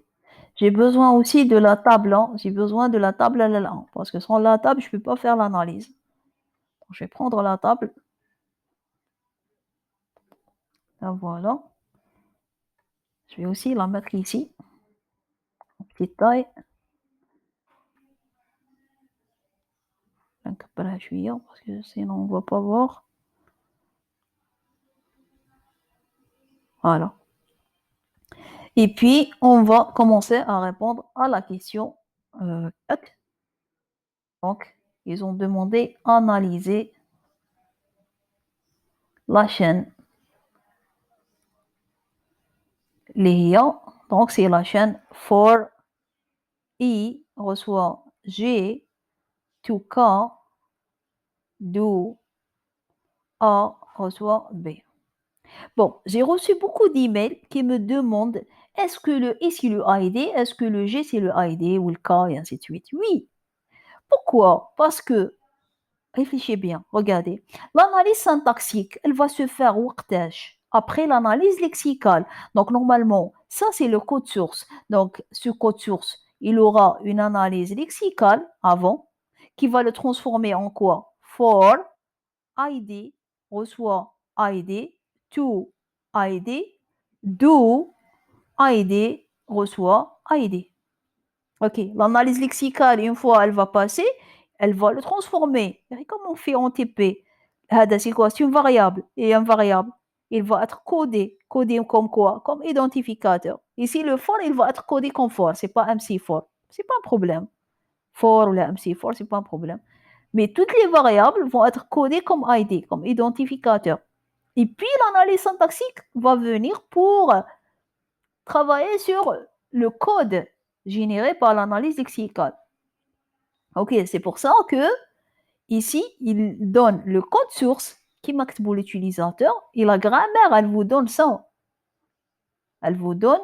J'ai besoin aussi de la table. Hein. J'ai besoin de la table LL1. Parce que sans la table, je ne peux pas faire l'analyse. Donc, je vais prendre la table. La voilà. Je vais aussi la mettre ici. En petite taille. Parce que sinon, on ne va pas voir. Voilà. Et puis, on va commencer à répondre à la question 4. Donc, ils ont demandé analyser la chaîne. Donc, c'est la chaîne for I reçoit G to K do A reçoit B. Bon, j'ai reçu beaucoup d'emails qui me demandent est-ce que le I c'est le ID, est-ce que le G c'est le ID ou le K et ainsi de suite. Oui. Pourquoi? Parce que, réfléchissez bien, regardez, l'analyse syntaxique, elle va se faire après l'analyse lexicale. Donc normalement, ça c'est le code source. Donc ce code source, il aura une analyse lexicale avant, qui va le transformer en quoi? For, ID, reçoit ID, to, ID, do, ID, reçoit ID. OK, l'analyse lexicale, une fois elle va passer, elle va le transformer. Et comme on fait en TP, c'est quoi? C'est une variable et un variable, il va être codé. Codé comme quoi? Comme identificateur. Ici, le for, il va être codé comme for, c'est pas MC4. C'est pas un problème. For ou la MC4, c'est pas un problème. Mais toutes les variables vont être codées comme ID, comme identificateur. Et puis, l'analyse syntaxique va venir pour travailler sur le code généré par l'analyse lexicale. Ok, c'est pour ça que ici, il donne le code source qui marque pour l'utilisateur et la grammaire, elle vous donne ça. Elle vous donne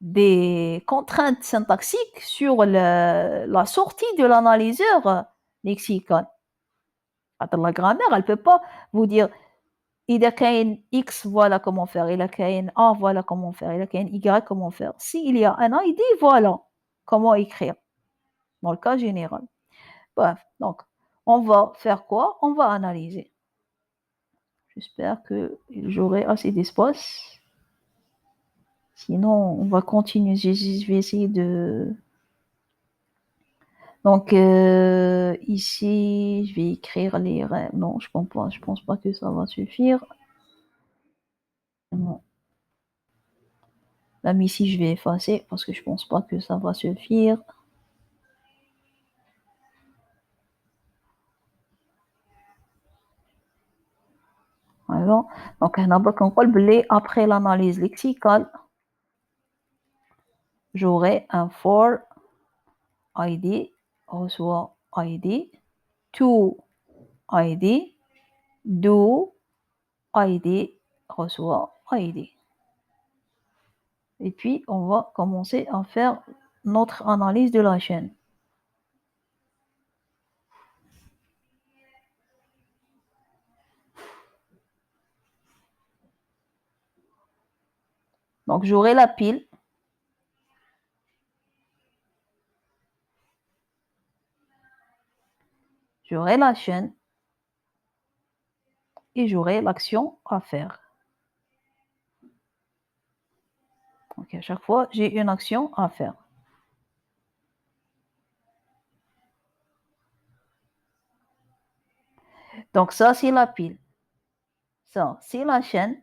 des contraintes syntaxiques sur la sortie de l'analyseur lexical. La grammaire, elle ne peut pas vous dire إذا كاين X, voilà comment faire. إذا كاين A, voilà comment faire. إذا كاين Y, comment faire. S'il y a un ID, voilà comment écrire. Dans le cas général. Bref, donc, on va faire quoi? On va analyser. J'espère que j'aurai assez d'espace. Sinon, on va continuer. Je vais essayer de... Donc, ici, je vais écrire les règles. Non, je pense pas que ça va suffire. Non. Même ici, je vais effacer parce que je pense pas que ça va suffire. Voilà. Donc, après l'analyse lexicale, j'aurai un for ID reçoit ID, to ID, do ID reçoit ID. Et puis, on va commencer à faire notre analyse de la chaîne. Donc, j'aurai la pile. J'aurai la chaîne. Et j'aurai l'action à faire. Donc, à chaque fois, j'ai une action à faire. Donc, ça, c'est la pile. Ça, c'est la chaîne.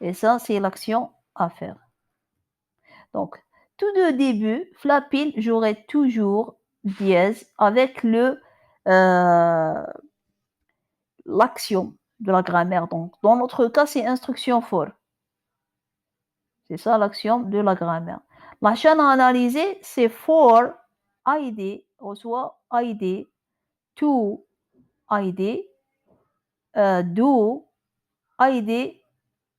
Et ça, c'est l'action à faire. Donc, tout de début, la pile, j'aurai toujours dièse avec l'action de la grammaire. Donc, dans notre cas, c'est instruction for. C'est ça l'action de la grammaire. La chaîne à analyser, c'est for ID, reçoit ID, to ID, do ID,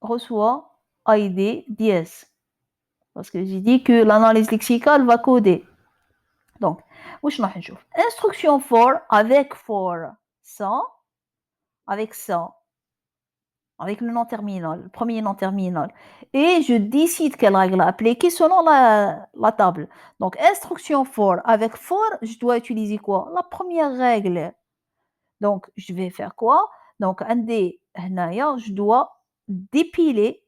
reçoit ID, dièse. Parce que j'ai dit que l'analyse lexicale va coder. Donc, instruction for avec for ça, avec ça, avec le nom terminal, le premier nom terminal. Et je décide quelle règle appliquer selon la table. Donc, instruction for avec for, je dois utiliser quoi? La première règle. Donc, je vais faire quoi? Donc, je dois dépiler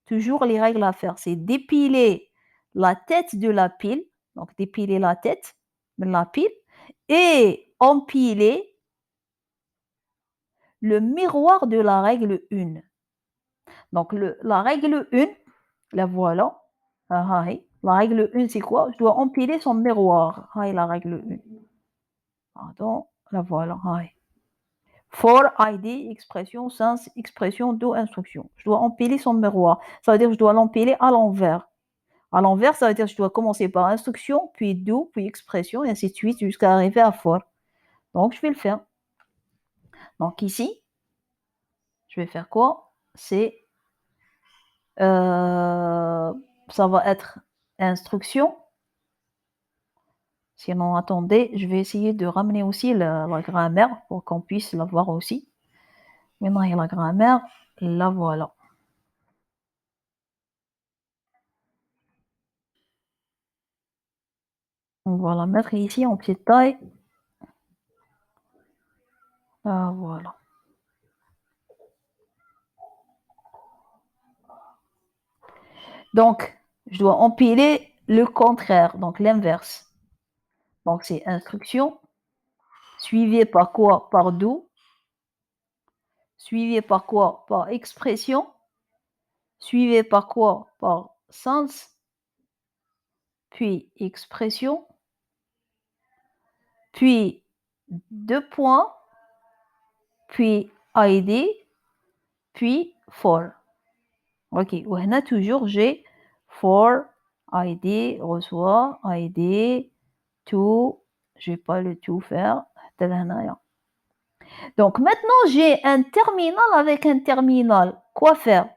toujours les règles à faire. C'est dépiler la tête de la pile. Donc, dépiler la tête de la pile et empiler le miroir de la règle 1. Donc, la règle 1, la voilà. La règle 1, c'est quoi? Je dois empiler son miroir. La règle 1. Pardon, la voilà. For ID, expression, sens, expression, do, instruction. Je dois empiler son miroir. Ça veut dire que je dois l'empiler à l'envers. À l'envers, ça veut dire que je dois commencer par instruction, puis do, puis expression, et ainsi de suite, jusqu'à arriver à for. Donc, je vais le faire. Donc, ici, je vais faire quoi? C'est ça va être instruction. Sinon, attendez, je vais essayer de ramener aussi la grammaire pour qu'on puisse la voir aussi. Maintenant, il y a la grammaire, la voilà. On va la mettre ici en petite taille. Ah, voilà. Donc, je dois empiler le contraire, donc l'inverse. Donc, c'est instruction, suivi par quoi? Par do, suivi par quoi? Par expression, suivi par quoi? Par sens, puis expression, puis deux points, puis ID, puis for. OK. وهنا toujours j'ai for, ID, reçoit, ID, to, je vais pas le tout faire. حتى لهنايا. Donc maintenant, j'ai un terminal avec un terminal. Quoi faire?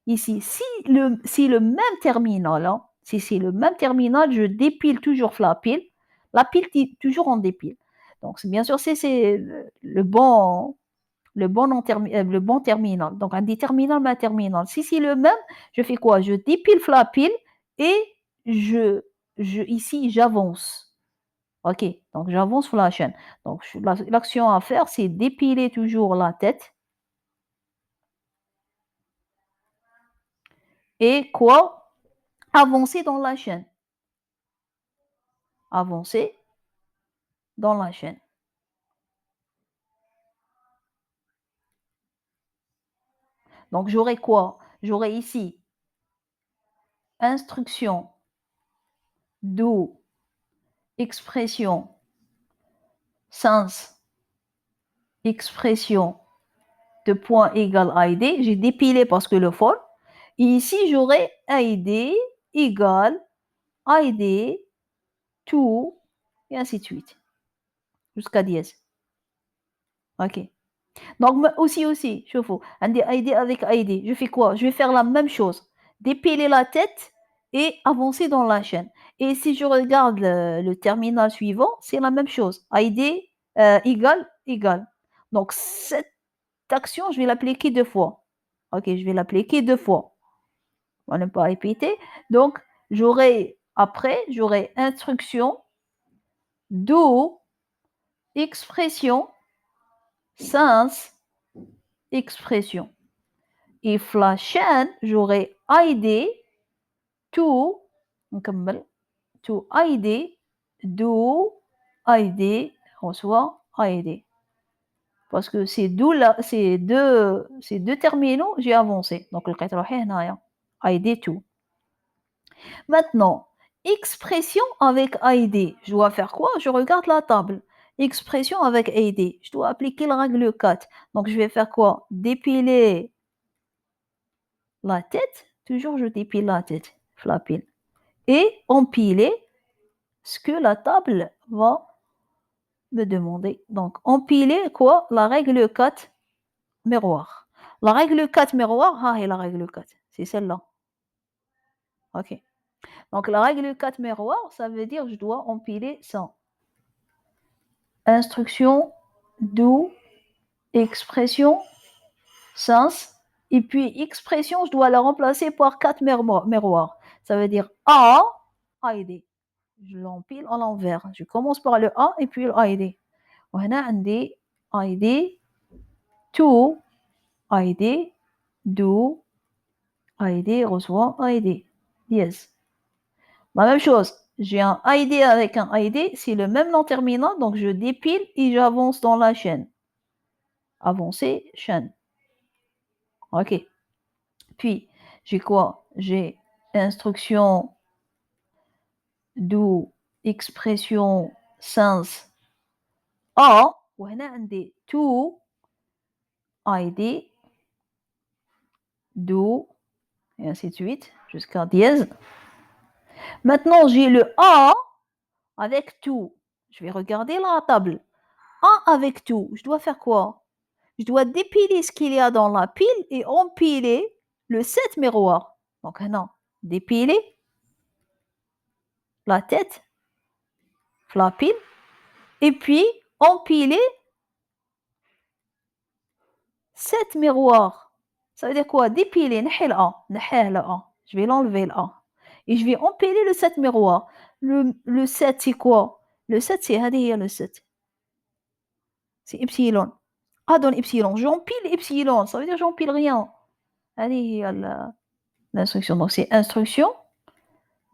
Ici, si le même terminal, hein, si c'est le même terminal, je dépile toujours la pile. La pile toujours en dépile. Donc, bien sûr, c'est le bon terminal. Donc, un des terminal, ma terminal. Si c'est le même, je fais quoi? Je dépile la pile et ici, j'avance. OK, donc j'avance sur la chaîne. Donc, l'action à faire, c'est dépiler toujours la tête et quoi? Avancer dans la chaîne. Avancer dans la chaîne. Donc, j'aurai quoi? J'aurai ici instruction, do, expression, sens, expression, de point égal ID. J'ai dépilé parce que le for. Et ici, j'aurai ID égale ID, to, et ainsi de suite. Jusqu'à 10. OK. Donc, aussi, شوفوا عندي ID avec ID. Je fais quoi? Je vais faire la même chose. Dépiler la tête et avancer dans la chaîne. Et si je regarde le terminal suivant, c'est la même chose. ID égale. Donc, cette action, je vais l'appliquer deux fois. OK, je vais l'appliquer deux fois. On ne pas répéter. Donc, j'aurai instruction, do, expression, sens, expression. Et la chaîne, j'aurai ID, to, نكمل, to ID, do, ID, reçoit ID. Parce que ces deux terminaux, j'ai avancé. Donc, le ID 2. Maintenant, expression avec ID. Je dois faire quoi? Je regarde la table. Expression avec ID. Je dois appliquer la règle 4. Donc, je vais faire quoi? Dépiler la tête. Toujours, je dépile la tête. La pile. Et empiler ce que la table va me demander. Donc, empiler quoi? La règle 4 miroir. La règle 4 miroir, ah, et la règle 4. C'est celle-là. OK. Donc, la règle 4 miroir, ça veut dire que je dois empiler ça. Instruction, do, expression, sens. Et puis, expression, je dois la remplacer par 4 miroirs. Ça veut dire A, ID. Je l'empile à l'envers. Je commence par le A et puis le ID. وهنا عندي ID, to, ID, do, ID, reçoit ID. Yes. La même chose, j'ai un ID avec un ID, c'est le même nom terminal, donc je dépile et j'avance dans la chaîne. Avancer, chaîne. OK. Puis, j'ai quoi? J'ai instruction, do, expression, sens, A, وهنا عندي to, ID, do, et ainsi de suite, jusqu'à dièse. Maintenant, j'ai le A avec tout. Je vais regarder la table. A avec tout. Je dois faire quoi? Je dois dépiler ce qu'il y a dans la pile et empiler le 7 miroir. Donc, non, dépiler la tête, la pile, et puis empiler 7 miroirs. Ça veut dire quoi? Dépiler, نحي le A, نحيه le A. Je vais l'enlever le A. Et je vais empiler le 7 miroir. Le 7, c'est quoi? Le 7, c'est هذه هي le 7. C'est epsilon. Ah, dans epsilon. J'empile epsilon. Ça veut dire j'empile rien. هذه هي l'instruction. Donc, c'est instruction,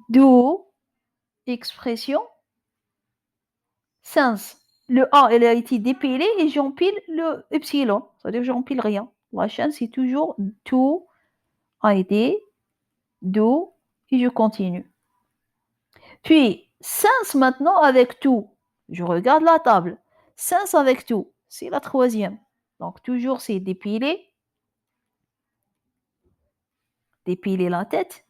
do, expression, sens. Le A, elle a été dépilé et j'empile le epsilon. Ça veut dire j'empile rien. La chaîne, c'est toujours to, ID, do, et je continue. Puis, sens maintenant avec tout. Je regarde la table. Sens avec tout. C'est la troisième. Donc, toujours, c'est dépiler. Dépiler la tête.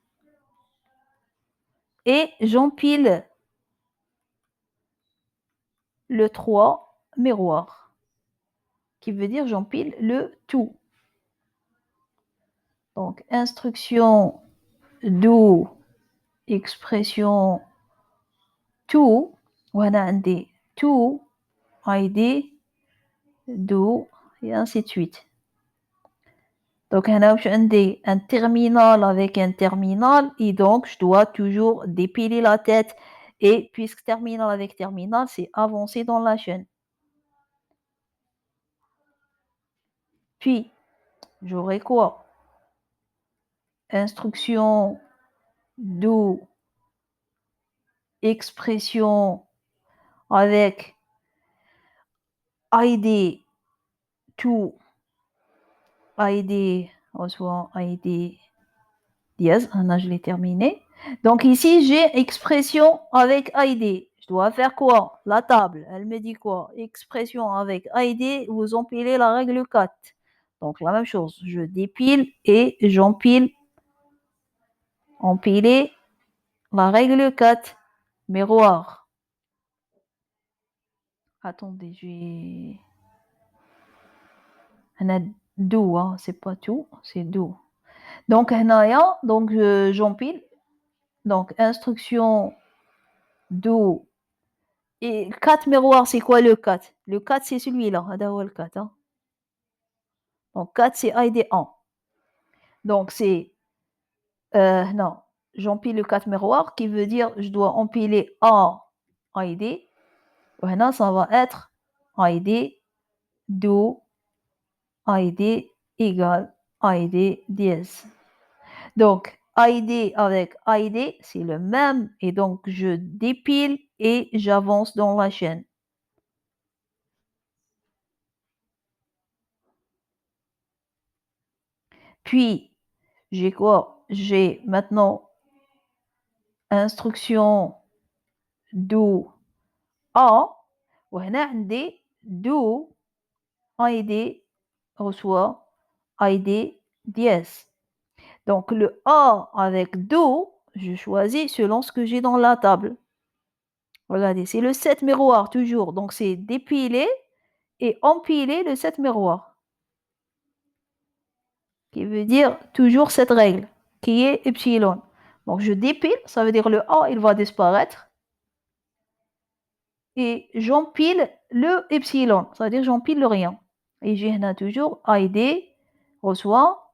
Et j'empile le 3 miroir. Qui veut dire j'empile le tout. Donc, instruction, do, expression, to. وهنا عندي to, ID, do, et ainsi de suite. Donc, هنا واش عندي un terminal avec un terminal et donc je dois toujours dépiler la tête et puisque terminal avec terminal, c'est avancer dans la chaîne. Puis, j'aurai quoi? Instruction, do, expression avec ID, to, ID, reçoit ID dièse. Là, je l'ai terminé. Donc ici, j'ai expression avec ID. Je dois faire quoi? La table, elle me dit quoi? Expression avec ID, vous empilez la règle 4. Donc la même chose, je dépile et j'empile. Empiler la règle 4. Miroir. Attendez, j'ai... On a do, hein, c'est pas tout, c'est do. Donc, donc j'empile. Donc, instruction do. Et 4 miroirs, c'est quoi le 4? Le 4, c'est celui-là. Le 4. Hein. Donc, 4, c'est ID 1. Donc, c'est... non, j'empile le 4 miroirs qui veut dire je dois empiler A ID. Maintenant, ça va être ID do ID égale ID dièse. Donc, ID avec ID, c'est le même. Et donc, je dépile et j'avance dans la chaîne. Puis, j'ai quoi? J'ai maintenant instruction do A. وهنا عندي do ID reçoit ID dièse. Donc, le A avec do, je choisis selon ce que j'ai dans la table. Regardez, c'est le 7 miroir toujours. Donc, c'est dépiler et empiler le 7 miroir. Qui veut dire toujours cette règle, qui est epsilon. Donc, je dépile, ça veut dire le A, il va disparaître. Et j'empile le epsilon, ça veut dire j'empile le rien. Et j'ai là toujours ID reçoit,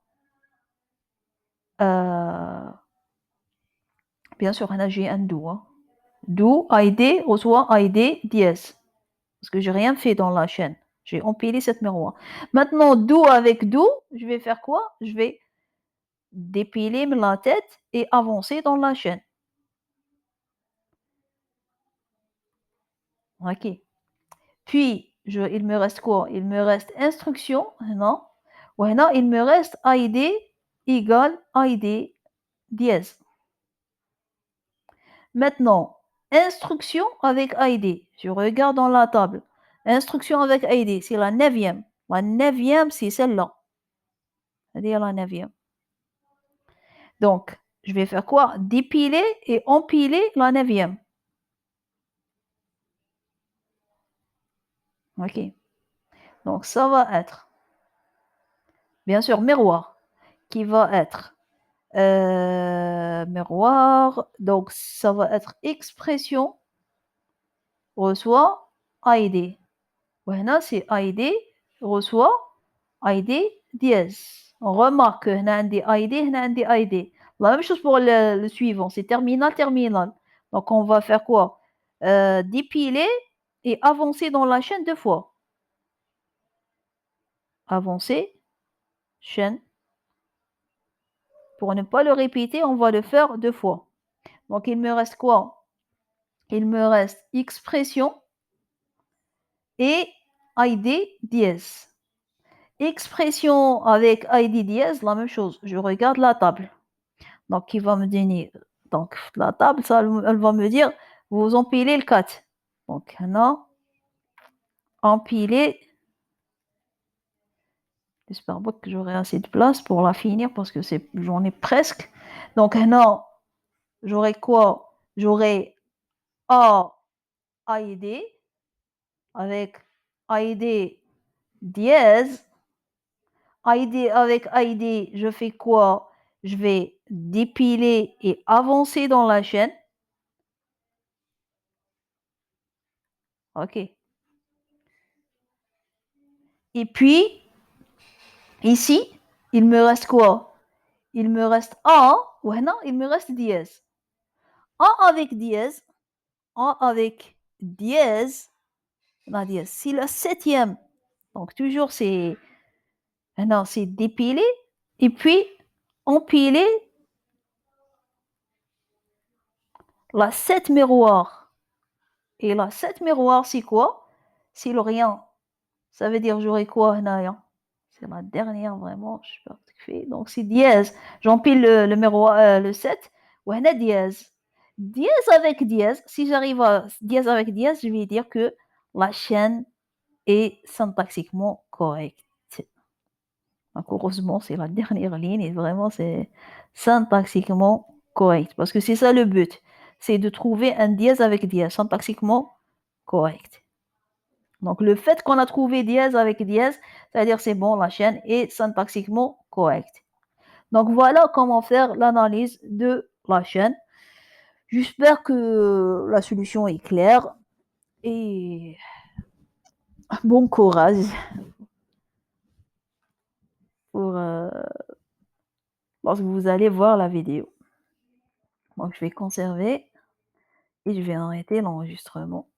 bien sûr, là j'ai un do. Hein. Do, ID reçoit ID dièse. Parce que j'ai rien fait dans la chaîne. J'ai empilé cette miroir. Maintenant, do avec do, je vais faire quoi? Je vais dépiler la tête et avancer dans la chaîne. OK. Puis, il me reste quoi? Il me reste instruction, non? وهنا il me reste ID égale ID dièse. Maintenant, instruction avec ID. Je regarde dans la table. Instruction avec ID, c'est la 9e. La 9e, c'est celle-là. C'est-à-dire la 9e. Donc, je vais faire quoi? Dépiler et empiler la 9e. OK. Donc, ça va être, bien sûr, miroir, qui va être miroir. Donc, ça va être expression reçoit ID. وهنا c'est ID reçoit ID dièse. On remarque que هنا عندي ID, هنا عندي ID. La même chose pour le suivant, c'est terminal, terminal. Donc on va faire quoi? Dépiler et avancer dans la chaîne 2 fois. Avancer, chaîne. Pour ne pas le répéter, on va le faire 2 fois. Donc il me reste quoi? Il me reste expression et ID dièse. Expression avec ID dièse, la même chose. Je regarde la table. Donc, il va me donner donc la table, ça, elle va me dire, vous empilez le 4. Donc, non, empiler. J'espère pas que j'aurai assez de place pour la finir parce que j'en ai presque. Donc, non, j'aurai quoi? J'aurai A, ID avec ID dièse. ID avec ID, je fais quoi? Je vais dépiler et avancer dans la chaîne. OK. Et puis, ici, il me reste quoi? Il me reste A, ouais, non, il me reste dièse. A avec dièse, A avec dièse, la dièse, c'est la septième. Donc, toujours, non, c'est dépiler et puis empiler la 7 miroir. Et la 7 miroir, c'est quoi? C'est le rien. Ça veut dire j'aurai quoi هنايا? C'est la dernière vraiment, je sais pas ce que fait. Donc c'est dièse. J'empile le miroir, le 7 وهنا dièse. Dièse avec dièse, si j'arrive à dièse avec dièse, je vais dire que la chaîne est syntaxiquement correcte. Donc heureusement, c'est la dernière ligne et vraiment c'est syntaxiquement correct parce que c'est ça le but, c'est de trouver un dièse avec dièse, syntaxiquement correct. Donc le fait qu'on a trouvé dièse avec dièse, c'est-à-dire c'est bon, la chaîne est syntaxiquement correcte. Donc voilà comment faire l'analyse de la chaîne. J'espère que la solution est claire et bon courage pour lorsque vous allez voir la vidéo. Donc je vais conserver et je vais arrêter l'enregistrement.